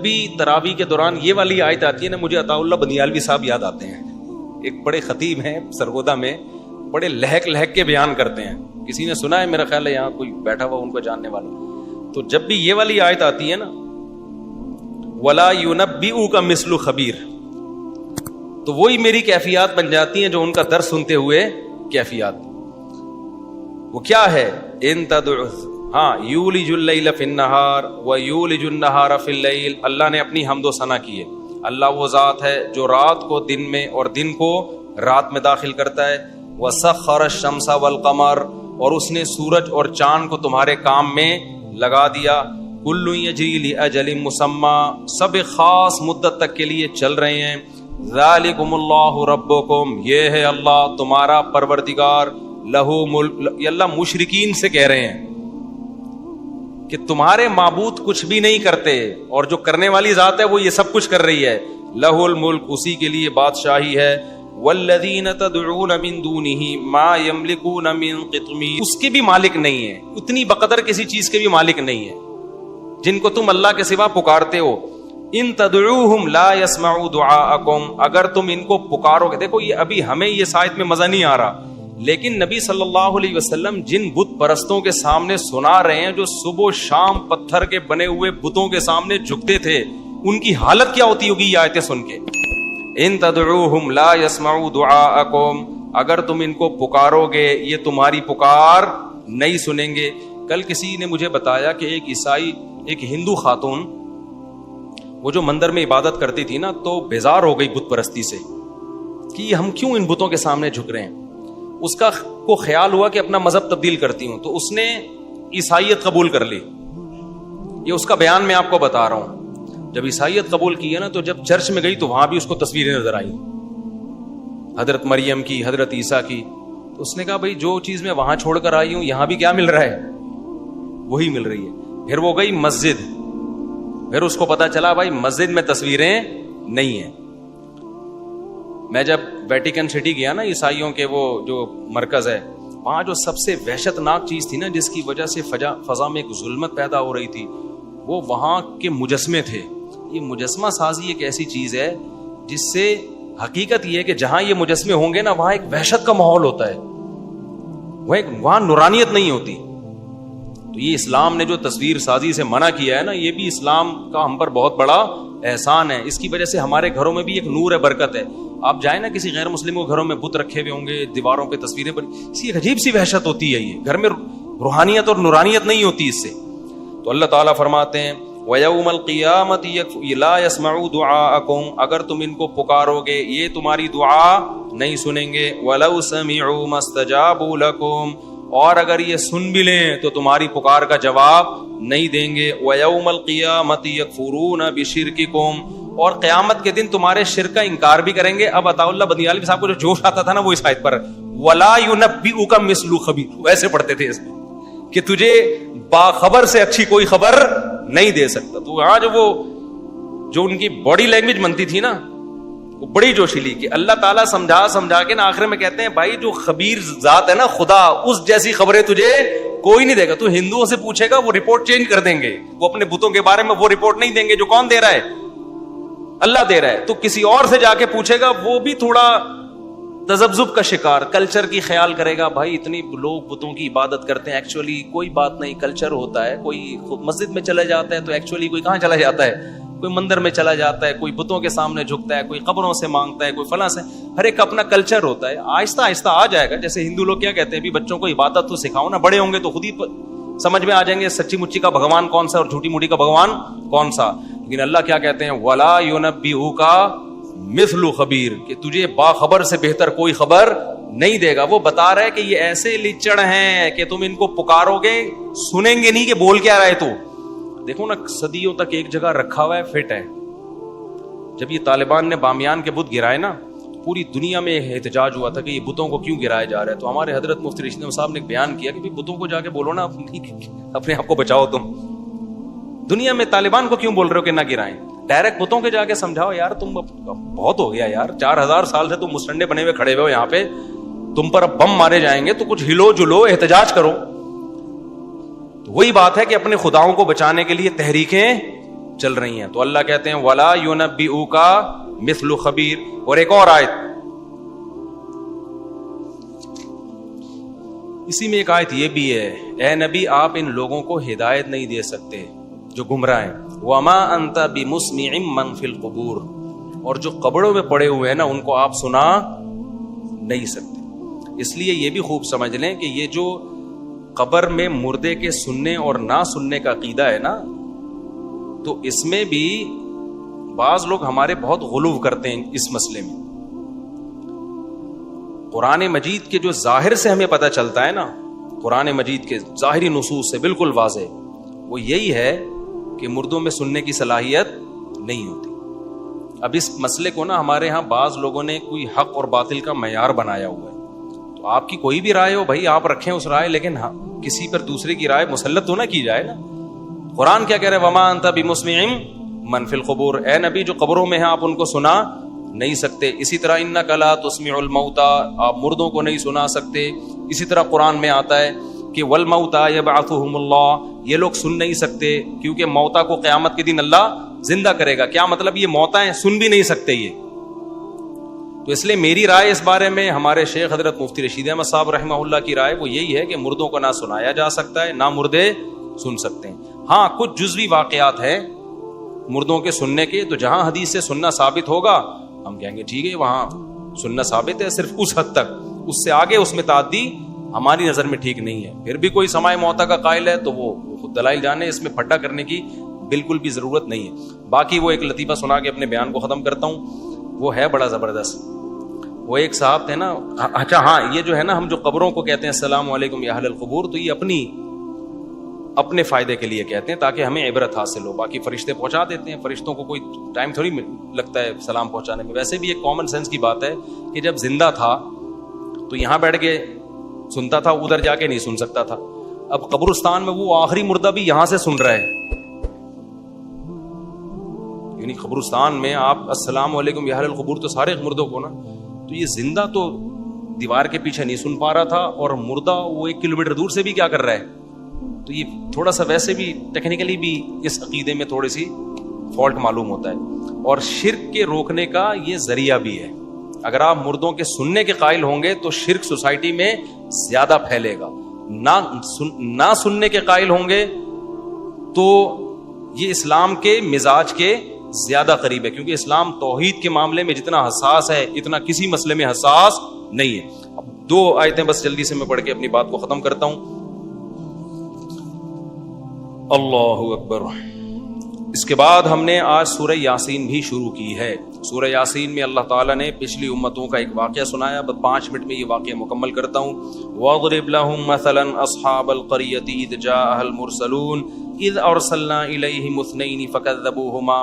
بھی تراویح کے دوران یہ والی آیت آتی ہے نا، مجھے عطا اللہ بندیالوی صاحب یاد آتے ہیں. ایک بڑے خطیب ہیں سرگودا میں، بڑے لہک لہک کے بیان کرتے ہیں. کسی نے سنا ہے؟ میرا خیال ہے یہاں کوئی بیٹھا ہوا ان کو جاننے والا. تو جب بھی یہ والی آیت آتی ہے نا، وَلَا يُنَبِّئُكَ مِثْلُ خبیر، تو وہی میری کیفیات بن جاتی ہیں جو ان کا درس سنتے ہوئے کیفیات. وہ کیا ہے؟ ان تدعو، ہاں، یولج اللیل فی النہار ویولج النہار فی اللیل. اللہ نے اپنی حمد و ثنا کی ہے. اللہ وہ ذات ہے جو رات کو دن میں اور دن کو رات میں داخل کرتا ہے. وسخر الشمس والقمر، اور اس نے سورج اور چاند کو تمہارے کام میں لگا دیا. کل یجری لاجل مسمی، سب خاص مدت تک کے لیے چل رہے ہیں. ذالکم اللہ ربکم، یہ ہے اللہ تمہارا پروردگار. لہو ملک، یہ اللہ مشرکین سے کہہ رہے ہیں کہ تمہارے معبود کچھ بھی نہیں کرتے، اور جو کرنے والی ذات ہے وہ یہ سب کچھ کر رہی ہے. لہ الملک، اسی کے لیے بادشاہی ہے. والذین تدعون من دونہ ما یملکون من قطمیر، اس کے بھی مالک نہیں ہے، اتنی بقدر کسی چیز کے بھی مالک نہیں ہے جن کو تم اللہ کے سوا پکارتے ہو. ان تدعوہم لا یسمعوا دعاءکم، اگر تم ان کو پکارو گے. دیکھو یہ ابھی ہمیں یہ آیت میں مزہ نہیں آ رہا، لیکن نبی صلی اللہ علیہ وسلم جن بت پرستوں کے سامنے سنا رہے ہیں، جو صبح و شام پتھر کے بنے ہوئے بتوں کے سامنے جھکتے تھے، ان کی حالت کیا ہوتی ہوگی یہ آیتیں سن کے. ان تدعوہم لا یسمعوا دعاءکم، اگر تم ان کو پکارو گے یہ تمہاری پکار نہیں سنیں گے. کل کسی نے مجھے بتایا کہ ایک عیسائی، ایک ہندو خاتون، وہ جو مندر میں عبادت کرتی تھی نا، تو بیزار ہو گئی بت پرستی سے کہ ہم کیوں ان بتوں کے سامنے جھک رہے ہیں. اس کا کو خیال ہوا کہ اپنا مذہب تبدیل کرتی ہوں، تو اس نے عیسائیت قبول کر لی. یہ اس کا بیان میں آپ کو بتا رہا ہوں. جب عیسائیت قبول کی ہے نا، تو جب چرچ میں گئی تو وہاں بھی اس کو تصویریں نظر آئی، حضرت مریم کی، حضرت عیسیٰ کی. تو اس نے کہا بھائی جو چیز میں وہاں چھوڑ کر آئی ہوں یہاں بھی کیا مل رہا ہے؟ وہی مل رہی ہے. پھر وہ گئی مسجد، پھر اس کو پتا چلا بھائی مسجد میں تصویریں نہیں ہیں. میں جب ویٹیکن سٹی گیا نا، عیسائیوں کے وہ جو مرکز ہے، وہاں جو سب سے وحشت ناک چیز تھی نا، جس کی وجہ سے فضا میں ایک ظلمت پیدا ہو رہی تھی، وہ وہاں کے مجسمے تھے. یہ مجسمہ سازی ایک ایسی چیز ہے جس سے حقیقت یہ ہے کہ جہاں یہ مجسمے ہوں گے نا، وہاں ایک وحشت کا ماحول ہوتا ہے، وہاں نورانیت نہیں ہوتی. تو یہ اسلام نے جو تصویر سازی سے منع کیا ہے نا، یہ بھی اسلام کا ہم پر بہت بڑا احسان ہے. اس کی وجہ سے ہمارے گھروں میں بھی ایک نور ہے، برکت ہے. آپ جائیں نا کسی غیر مسلم کے گھروں میں بت رکھے ہوئے ہوں گے، دیواروں پہ تصویریں بنی، اسی ایک عجیب سی وحشت ہوتی ہے. یہ گھر میں روحانیت اور نورانیت نہیں ہوتی اس سے. تو اللہ تعالیٰ فرماتے ہیں وَيَوْمَ الْقِيَامَةِ لَا يَسْمَعُوا دُعَاءَكُمْ، اگر تم ان کو پکارو گے یہ تمہاری دعا نہیں سنیں گے. وَلَوْ سَمِعُوا مَا اسْتَجَابُوا لَكُمْ، اور اگر یہ سن بھی لیں تو تمہاری پکار کا جواب نہیں دیں گے. وَيَوْمَ الْقِيَامَةِ يَكْفُرُونَ بِشِرْكِكُمْ، اور قیامت کے دن تمہارے شرک کا انکار بھی کریں گے. اب عطا اللہ بندیالوی صاحب کو جو جوش آتا تھا نا وہ اس آیت پر وَلَا يُنَبِّئُكَ مِثْلُ خَبِيرٍ، ویسے پڑھتے تھے اس میں کہ تجھے باخبر سے اچھی کوئی خبر نہیں دے سکتا. تو آج وہ جو ان کی باڈی لینگویج بنتی تھی نا، وہ بڑی جوشیلی، کہ اللہ تعالیٰ سمجھا کے نا آخر میں کہتے ہیں بھائی جو خبیر ذات ہے نا خدا، اس جیسی خبریں تجھے کوئی نہیں دے گا. تو ہندوؤں سے پوچھے گا وہ رپورٹ چینج کر دیں گے، وہ اپنے بتوں کے بارے میں وہ رپورٹ نہیں دیں گے جو کون دے رہا ہے؟ اللہ دے رہا ہے. تو کسی اور سے جا کے پوچھے گا، وہ بھی تھوڑا تذبذب کا شکار، کلچر کی خیال کرے گا. بھائی اتنی لوگ بتوں کی عبادت کرتے ہیں، ایکچولی کوئی بات نہیں، کلچر ہوتا ہے. کوئی مسجد میں چلا جاتا ہے تو ایکچولی کوئی کہاں چلا جاتا ہے؟ کوئی مندر میں چلا جاتا ہے، کوئی بتوں کے سامنے جھکتا ہے، کوئی قبروں سے مانگتا ہے، کوئی فلاں سے. ہر ایک کا اپنا کلچر ہوتا ہے. آہستہ آہستہ آ جائے گا. جیسے ہندو لوگ کیا کہتے ہیں، بھی بچوں کو عبادت تو سکھاؤ نا، بڑے ہوں گے تو خود ہی سمجھ میں آ جائیں گے سچی مچی کا بھگوان کون سا اور جھوٹی موٹی کا بھگوان کون سا. لیکن اللہ کیا کہتے ہیں، وَلَا يُنَبِّئُكَ مِثْلُ خَبِيرٍ، کہ تجھے باخبر سے بہتر کوئی خبر نہیں دے گا. وہ بتا رہا ہے کہ یہ ایسے لچڑ ہیں کہ تم ان کو پکارو گے سنیں گے نہیں کہ بول کیا رہا ہے. تو دیکھو نا صدیوں تک ایک جگہ رکھا ہوا ہے، فٹ ہے. جب یہ طالبان نے بامیان کے بت گرائے نا، پوری دنیا میں احتجاج ہوا تھا کہ یہ بتوں کو کیوں گرایا جا رہا ہے. تو ہمارے حضرت مفتی رشید احمد صاحب نے بیان کیا کہ بتوں کو جا کے بولو نا اپنے آپ کو بچاؤ. تم دنیا میں طالبان کو کیوں بول رہے ہو کہ نہ گرائیں؟ ڈائریکٹ بتوں کے جا کے سمجھاؤ یار تم بہت ہو گیا یار، 4000 سال سے تم مسٹنڈے بنے ہوئے کھڑے ہوئے ہو یہاں پہ، تم پر اب بم مارے جائیں گے تو کچھ ہلو جلو احتجاج کرو. تو وہی بات ہے کہ اپنے خداؤں کو بچانے کے لیے تحریکیں چل رہی ہیں. تو اللہ کہتے ہیں وَلَا يُنَبِّئُكَ مِثْلُ خَبِيرٍ. اور ایک اور آیت, اسی میں ایک آیت یہ بھی ہے, اے نبی آپ ان لوگوں کو ہدایت نہیں دے سکتے جو گمراہ ہیں. وَمَا أَنْتَ بِمُسْمِعٍ مَّن فِي الْقُبُورِ. اور جو قبروں میں پڑے ہوئے ہیں نا ان کو آپ سنا نہیں سکتے. اس لیے یہ بھی خوب سمجھ لیں کہ یہ جو قبر میں مردے کے سننے اور نہ سننے کا عقیدہ ہے نا, تو اس میں بھی بعض لوگ ہمارے بہت غلو کرتے ہیں اس مسئلے میں. قرآن مجید کے جو ظاہر سے ہمیں پتہ چلتا ہے نا, قرآن مجید کے ظاہری نصوص سے بالکل واضح, وہ یہی ہے کہ مردوں میں سننے کی صلاحیت نہیں ہوتی. اب اس مسئلے کو نا ہمارے ہاں بعض لوگوں نے کوئی حق اور باطل کا معیار بنایا ہوا ہے. تو آپ کی کوئی بھی رائے ہو بھائی آپ رکھیں اس رائے, لیکن کسی پر دوسرے کی رائے مسلط تو نہ کی جائے نا. قرآن کیا کہہ رہے ہیں, وما انت بمسمع من فی القبور, اے نبی جو قبروں میں ہیں آپ ان کو سنا نہیں سکتے. اسی طرح انک لا تسمع الموتى, آپ مردوں کو نہیں سنا سکتے. اسی طرح قرآن میں آتا ہے کہ والموتى یبعثهم اللہ, یہ لوگ سن نہیں سکتے کیونکہ موتا کو قیامت کے دن اللہ زندہ کرے گا. کیا مطلب یہ موتا ہیں سن بھی نہیں سکتے یہ. تو اس لیے میری رائے اس بارے میں, ہمارے شیخ حضرت مفتی رشید احمد صاحب رحمہ اللہ کی رائے وہ یہی ہے کہ مردوں کو نہ سنایا جا سکتا ہے نہ مردے سن سکتے ہیں. ہاں کچھ جزوی واقعات ہیں مردوں کے سننے کے, تو جہاں حدیث سے سننا ثابت ہوگا ہم کہیں گے ٹھیک ہے وہاں سننا ثابت ہے, صرف اس حد تک, اس سے آگے اس میں تعدی ہماری نظر میں ٹھیک نہیں ہے. پھر بھی کوئی سماع موتا کا قائل ہے تو وہ خود دلائل جانے, اس میں پھڈا کرنے کی بالکل بھی ضرورت نہیں ہے. باقی وہ ایک لطیفہ سنا کے اپنے بیان کو ختم کرتا ہوں, وہ ہے بڑا زبردست. وہ ایک صاحب تھے نا, اچھا ہاں یہ جو ہے نا ہم جو قبروں کو کہتے ہیں السلام علیکم یا اہل القبور, تو یہ اپنے فائدے کے لیے کہتے ہیں تاکہ ہمیں عبرت حاصل ہو. باقی فرشتے پہنچا دیتے ہیں, فرشتوں کو کوئی ٹائم تھوڑی لگتا ہے سلام پہنچانے میں. ویسے بھی ایک کامن سینس کی بات ہے کہ جب زندہ تھا تو یہاں بیٹھ کے سنتا تھا, ادھر جا کے نہیں سن سکتا تھا. اب قبرستان میں وہ آخری مردہ بھی یہاں سے سن رہا ہے, یعنی قبرستان میں آپ السلام علیکم یا اہل القبور تو سارے مردوں کو نا, تو یہ زندہ تو دیوار کے پیچھے نہیں سن پا رہا تھا, اور مردہ وہ 1 کلومیٹر دور سے بھی کیا کر رہا ہے. تو یہ تھوڑا سا ویسے بھی ٹیکنیکلی بھی اس عقیدے میں تھوڑی سی فالٹ معلوم ہوتا ہے, اور شرک کے روکنے کا یہ ذریعہ بھی ہے. اگر آپ مردوں کے سننے کے قائل ہوں گے تو شرک سوسائٹی میں زیادہ پھیلے گا. نہ سننے کے قائل ہوں گے تو یہ اسلام کے مزاج کے زیادہ قریب ہے, کیونکہ اسلام توحید کے معاملے میں جتنا حساس ہے اتنا کسی مسئلے میں حساس نہیں ہے. اب 2 آیتیں بس جلدی سے میں پڑھ کے اپنی بات کو ختم کرتا ہوں. اللہ اکبر. اس کے بعد ہم نے آج سورہ یاسین بھی شروع کی ہے. سورہ یاسین میں اللہ تعالیٰ نے پچھلی امتوں کا ایک واقعہ سنایا. بس 5 منٹ میں یہ واقعہ مکمل کرتا ہوں. وَاضْرِبْ لَهُمْ مَثَلًا أَصْحَابَ الْقَرْيَةِ إِذْ جَاءَهَا الْمُرْسَلُونَ اذ ارسلنا الیہم اثنین فکذبوہما.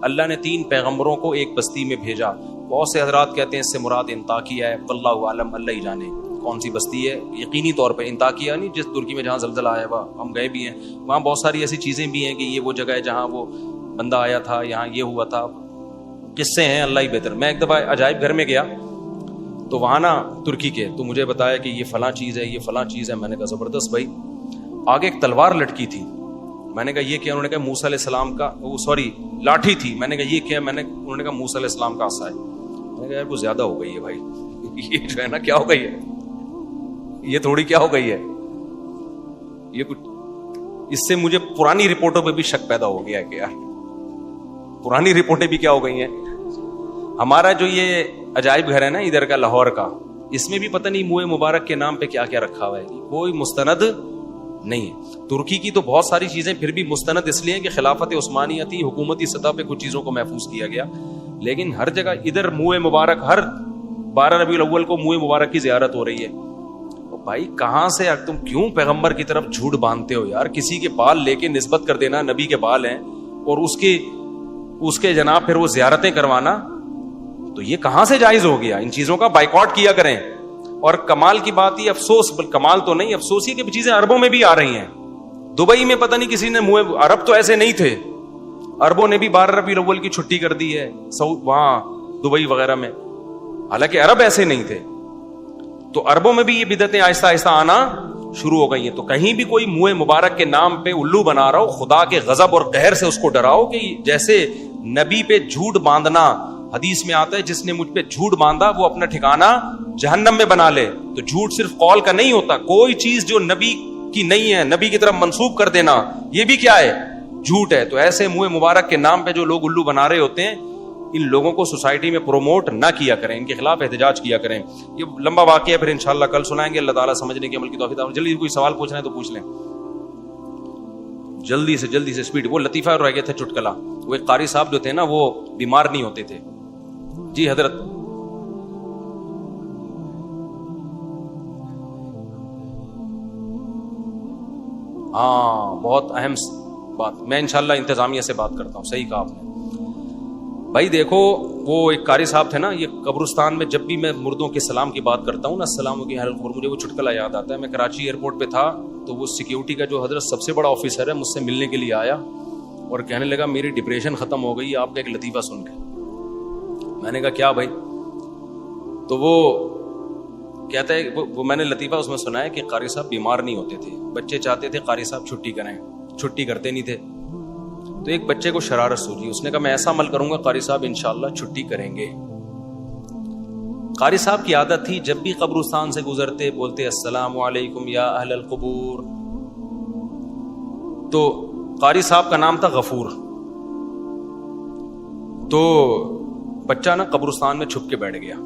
اللہ نے 3 پیغمبروں کو ایک بستی میں بھیجا. بہت سے حضرات کہتے ہیں اس سے مراد انطاکیہ ہے, واللہ عالم, اللہ ہی جانے کون سی بستی ہے. یقینی طور پہ انطاکیہ نہیں جس ترکی میں جہاں زلزلہ آیا ہوا, ہم گئے بھی ہیں, وہاں بہت ساری ایسی چیزیں بھی ہیں کہ یہ وہ جگہ ہے جہاں وہ بندہ آیا تھا, یہاں یہ ہوا تھا. قصے ہیں اللہ ہی بہتر. میں ایک دفعہ عجائب گھر میں گیا تو وہاں نا ترکی کے, تو مجھے بتایا کہ یہ فلاں چیز ہے, یہ فلاں چیز ہے. میں نے کہا زبردست بھائی. آگے ایک تلوار لٹکی تھی. میں نے کہا یہ کیا؟ انہوں نے کہا موسیٰ علیہ السلام کا لاٹھی تھی. میں نے کہا یہ کیا؟ انہوں نے کہا موسیٰ علیہ السلام کا عصا ہے. میں نے کہا یار کچھ زیادہ ہو گئی ہے بھائی, یہ جو ہے نا کیا ہو گئی ہے, یہ تھوڑی کیا ہو گئی ہے, یہ کچھ. اس سے مجھے پرانی رپورٹوں پہ بھی شک پیدا ہو گیا ہے کہ یار پرانی رپورٹیں بھی کیا ہو گئی ہیں. ہمارا جو یہ عجائب گھر ہے نا ادھر کا لاہور کا, اس میں بھی پتہ نہیں منہ مبارک کے نام پہ کیا کیا رکھا ہوا ہے, کوئی مستند نہیں ہے. ترکی کی تو بہت ساری چیزیں پھر بھی مستند اس لیے کہ خلافت عثمانیہ تھی, حکومتی سطح پہ کچھ چیزوں کو محفوظ کیا گیا. لیکن ہر جگہ ادھر منہ مبارک, ہر 12 ربیع الاول کو منہ مبارک کی زیارت ہو رہی ہے. بھائی کہاں سے تم کیوں پیغمبر کی طرف جھوٹ باندھتے ہو یار؟ کسی کے بال لے کے نسبت کر دینا نبی کے بال ہیں, اور اس کے جناب پھر وہ زیارتیں کروانا, تو یہ کہاں سے جائز ہو گیا؟ ان چیزوں کا بائیکاٹ کیا کریں. اور کمال کی بات یہ, افسوس, کمال تو نہیں, افسوس یہ کہ چیزیں عربوں میں بھی آ رہی ہیں. دبئی میں پتہ نہیں کسی نے عرب تو ایسے نہیں تھے, عربوں نے بھی 12 ربیع الاول کی چھٹی کر دی ہے وہاں دبئی وغیرہ میں, حالانکہ عرب ایسے نہیں تھے. تو عربوں میں بھی یہ بدعتیں آہستہ آہستہ آنا شروع ہو گئی ہیں. تو کہیں بھی کوئی منہ مبارک کے نام پہ الو بنا رہا ہو, خدا کے غضب اور قہر سے اس کو ڈراؤ. کہ جیسے نبی پہ جھوٹ باندھنا, حدیث میں آتا ہے جس نے مجھ پہ جھوٹ باندھا وہ اپنا ٹھکانہ جہنم میں بنا لے. تو جھوٹ صرف قول کا نہیں ہوتا, کوئی چیز جو نبی کی نہیں ہے نبی کی طرف منسوب کر دینا یہ بھی کیا ہے, جھوٹ ہے. تو ایسے منہ مبارک کے نام پہ جو لوگ الو بنا رہے ہوتے ہیں, ان لوگوں کو سوسائٹی میں پروموٹ نہ کیا کریں, ان کے خلاف احتجاج کیا کریں. یہ لمبا واقعہ ہے, پھر انشاءاللہ کل سنائیں گے. اللہ تعالیٰ سمجھنے کی عمل کی توفیق. جلدی کوئی سوال پوچھنا ہے تو پوچھ لیں, جلدی سے اسپیڈ. وہ لطیفہ رہ گئے تھے چٹکلا, وہ ایک قاری صاحب جو تھے نا وہ بیمار نہیں ہوتے تھے. جی حضرت. ہاں بہت اہم بات, میں انشاءاللہ انتظامیہ سے بات کرتا ہوں. صحیح کہا آپ نے بھائی. دیکھو وہ ایک قاری صاحب تھے نا, یہ قبرستان میں جب بھی میں مردوں کے سلام کی بات کرتا ہوں نا, السلام علیکم اہل القبور, مجھے وہ چٹکلا یاد آتا ہے. میں کراچی ایئرپورٹ پہ تھا تو وہ سیکیورٹی کا جو حضرت سب سے بڑا آفیسر ہے مجھ سے ملنے کے لیے آیا اور کہنے لگا میری ڈپریشن ختم ہو گئی آپ کا ایک لطیفہ سن کے. میں نے کہا کیا بھائی؟ تو وہ کہتا ہے وہ میں نے لطیفہ اس میں سنا ہے کہ قاری صاحب بیمار نہیں ہوتے تھے, بچے چاہتے تھے قاری صاحب چھٹی کریں, چھٹی کرتے نہیں تھے. تو ایک بچے کو شرارت سوچی, اس نے کہا میں ایسا عمل کروں گا قاری صاحب انشاءاللہ چھٹی کریں گے. قاری صاحب کی عادت تھی جب بھی قبرستان سے گزرتے بولتے السلام علیکم یا اہل القبور. تو قاری صاحب کا نام تھا غفور. تو بچہ نا قبرستان میں چھپ کے بیٹھ گیا.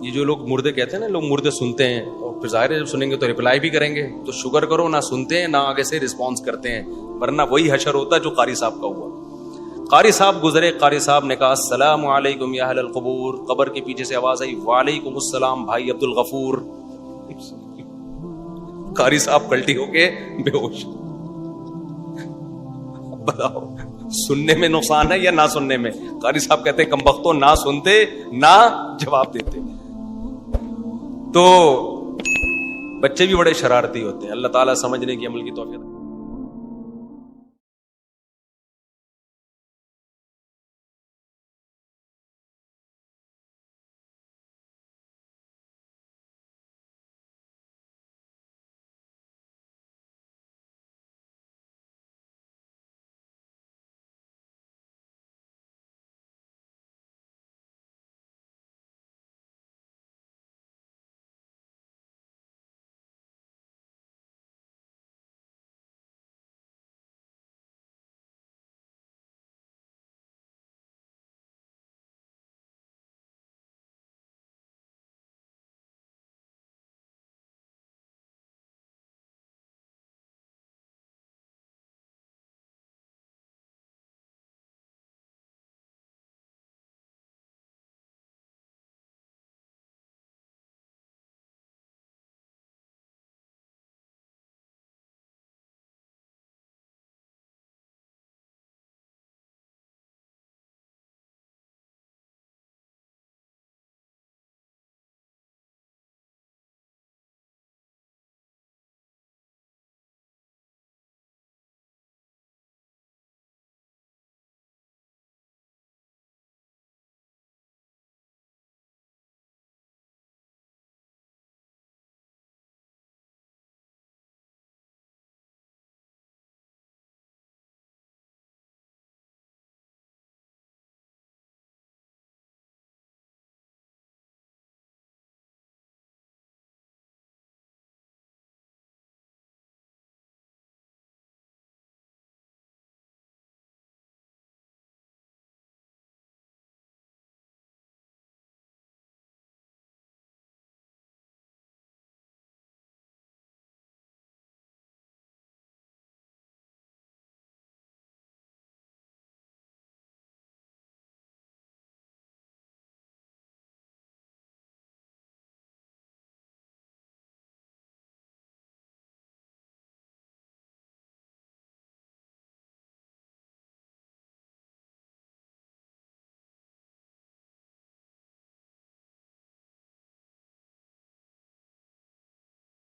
یہ جو لوگ مردے کہتے ہیں نا, لوگ مردے سنتے ہیں اور پھر ظاہر ہے جب سنیں گے تو ریپلائی بھی کریں گے, تو شکر کرو نہ سنتے ہیں نہ آگے سے رسپانس کرتے ہیں, ورنہ وہی حشر ہوتا جو قاری صاحب کا ہوا. قاری صاحب گزرے, قاری صاحب نے کہا السلام علیکم یا اہل القبور. قبر کے پیچھے سے آواز آئی وعلیکم السلام بھائی عبد الغفور. قاری صاحب پلٹی ہو کے بے ہوش. بتاؤ سننے میں نقصان ہے یا نہ سننے میں؟ قاری صاحب کہتے ہیں کمبختوں, نہ سنتے نہ جواب دیتے. تو بچے بھی بڑے شرارتی ہوتے ہیں. اللہ تعالیٰ سمجھنے کی عمل کی توفیق